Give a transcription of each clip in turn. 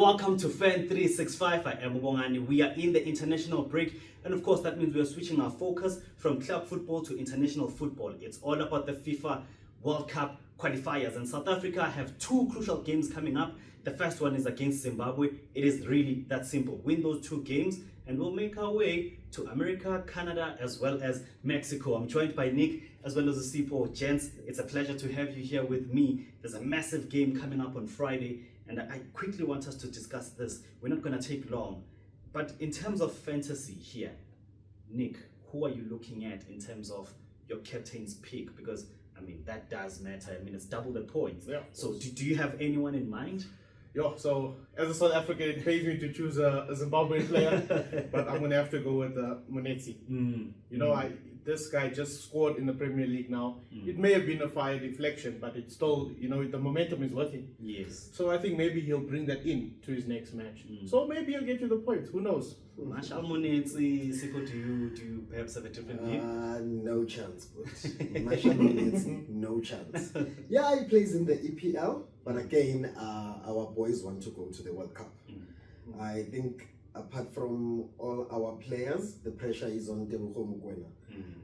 welcome to Fan 365. I am Ubongani. We are in the international break, and of course that means we are switching our focus from club football to international football. It's all about the FIFA World Cup qualifiers, and South Africa have two crucial games coming up. The first one is against Zimbabwe. It is really that simple. Win those two games and we'll make our way to America, Canada, as well as Mexico. I'm joined by Nick as well as the Sipo. Gents, it's a pleasure to have you here with me. There's a massive game coming up on Friday, and I quickly want us to discuss this. We're not going to take long. But in terms of fantasy here, Nick, who are you looking at in terms of your captain's pick? Because, I mean, that does matter. I mean, it's double the points. Yeah. So do you have anyone in mind? Yeah, so as a South African, it pays me to choose a Zimbabwean player, but I'm going to have to go with Munetsi. You know, this guy just scored in the Premier League now. It may have been a fire deflection, but it's still, you know, the momentum is with him. Yes. So I think maybe he'll bring that in to his next match. So maybe he'll get you the points. Who knows? Marshall Munetsi, Sipo, do you perhaps have a different view? No chance, but Marshall Munetsi, no chance. Yeah, he plays in the EPL, but again, our boys want to go to the World Cup. I think apart from all our players, the pressure is on Tebogo Mokoena.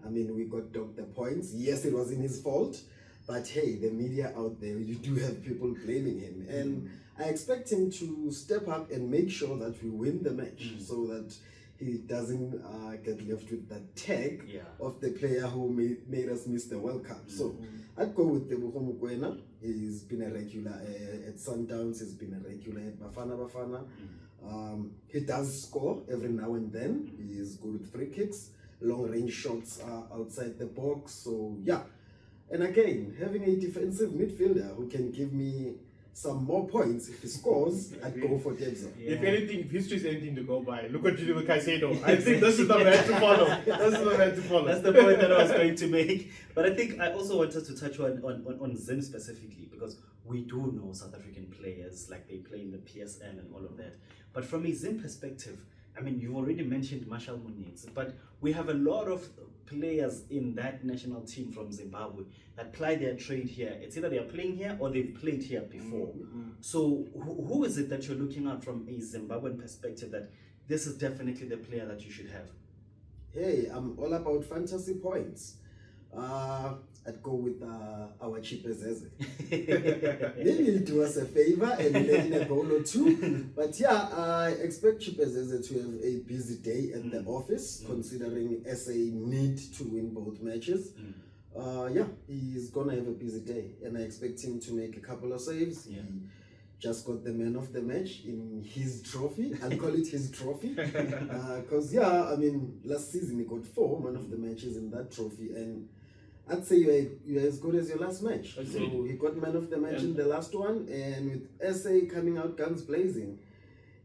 I mean, we got docked the points. Yes, it wasn't his fault, but hey, the media out there, you do have people blaming him. And I expect him to step up and make sure that we win the match so that he doesn't get left with that tag of the player who made us miss the World Cup. So I'd go with Tebogo Mokoena. He's been a regular at Sundowns, he's been a regular at Bafana. He does score every now and then. He is good with free kicks, long range shots outside the box. So yeah, and again, having a defensive midfielder who can give me some more points if he scores, I'd go for Debza. If anything, if history is anything to go by, look what you do with Caicedo. I think this is the man to follow. That's the point that I was going to make. But I think I also wanted to touch on Zim specifically, because we do know South African players, like they play in the PSL and all of that. But from a Zim perspective, I mean, you've already mentioned Marshall Munetsi, but we have a lot of players in that national team from Zimbabwe that ply their trade here. It's either they're playing here or they've played here before. So who is it that you're looking at from a Zimbabwean perspective that this is definitely the player that you should have? Hey, I'm all about fantasy points. I'd go with our cheapest Eze. Maybe he'll do us a favor and let in a goal or two. But yeah, I expect cheapest Eze to have a busy day at the office, considering SA need to win both matches. Yeah, he's gonna have a busy day, and I expect him to make a couple of saves. He just got the man of the match in his trophy. I'll call it his trophy. Because yeah, I mean, last season he got 4 man of the matches in that trophy, and I'd say you're as good as your last match. So he got man of the match in the last one, and with SA coming out guns blazing,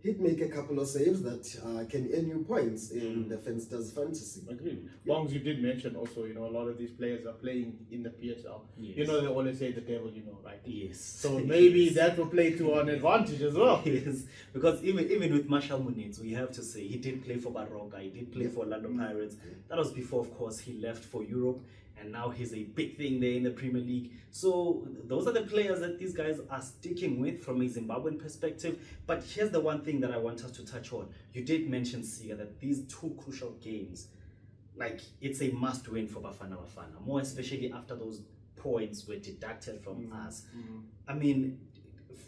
he'd make a couple of saves that can earn you points in the Fanstars fantasy. Agreed. Bongs, you did mention also, you know, a lot of these players are playing in the PSL. You know, they always say the devil, you know, right? Yes. So maybe that will play to our advantage as well. Yes, because even with Marshall Munetsi, we have to say he did play for Baroka, he did play for Orlando Pirates. That was before, of course, he left for Europe. And now he's a big thing there in the Premier League. So those are the players that these guys are sticking with from a Zimbabwean perspective. But here's the one thing that I want us to touch on. You did mention, Siga, that these two crucial games, like, it's a must-win for Bafana, more especially after those points were deducted from us. I mean,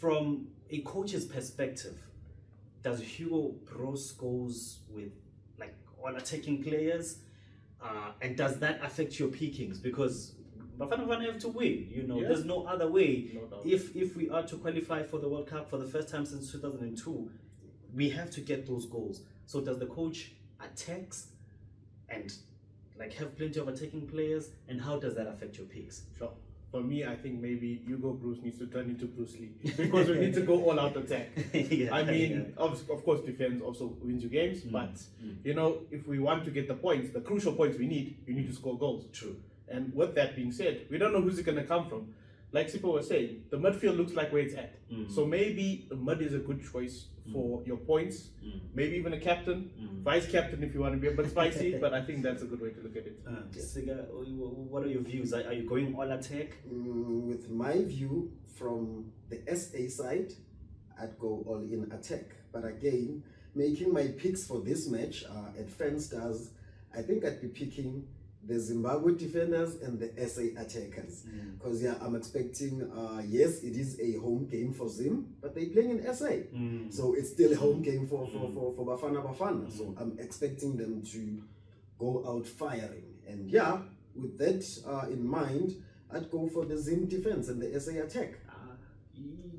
from a coach's perspective, does Hugo Bros goes with, like, all attacking players? And does that affect your pickings? Because Bafana have to win, you know, there's no other way. No doubt. If we are to qualify for the World Cup for the first time since 2002, we have to get those goals. So does the coach attacks and like have plenty of attacking players, and how does that affect your picks? Sure. For me, I think maybe Hugo Bruce needs to turn into Bruce Lee, because we need to go all out attack. I mean, of course, defense also wins you games, but you know, if we want to get the points, the crucial points we need, you need to score goals. True. And with that being said, we don't know who's it going to come from. Like Sipo was saying, the midfield looks like where it's at. So maybe the mid is a good choice for your points. Maybe even a captain, vice captain if you want to be a bit spicy. But I think that's a good way to look at it. Siga, what are your views? Are you going all attack? With my view from the SA side, I'd go all in attack. But again, making my picks for this match at Fanstars, I think I'd be picking the Zimbabwe defenders and the SA attackers. Because I'm expecting, yes, it is a home game for Zim, but they're playing in SA. So it's still a home game for Bafana Bafana. So I'm expecting them to go out firing. And yeah, with that in mind, I'd go for the Zim defense and the SA attack.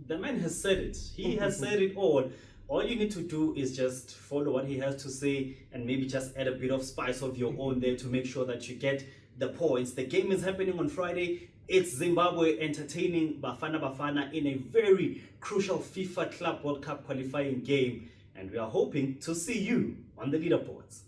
The man has said it. He has said it all. All you need to do is just follow what he has to say and maybe just add a bit of spice of your own there to make sure that you get the points. The game is happening on Friday. It's Zimbabwe entertaining Bafana Bafana in a very crucial FIFA Club World Cup qualifying game. And we are hoping to see you on the leaderboards.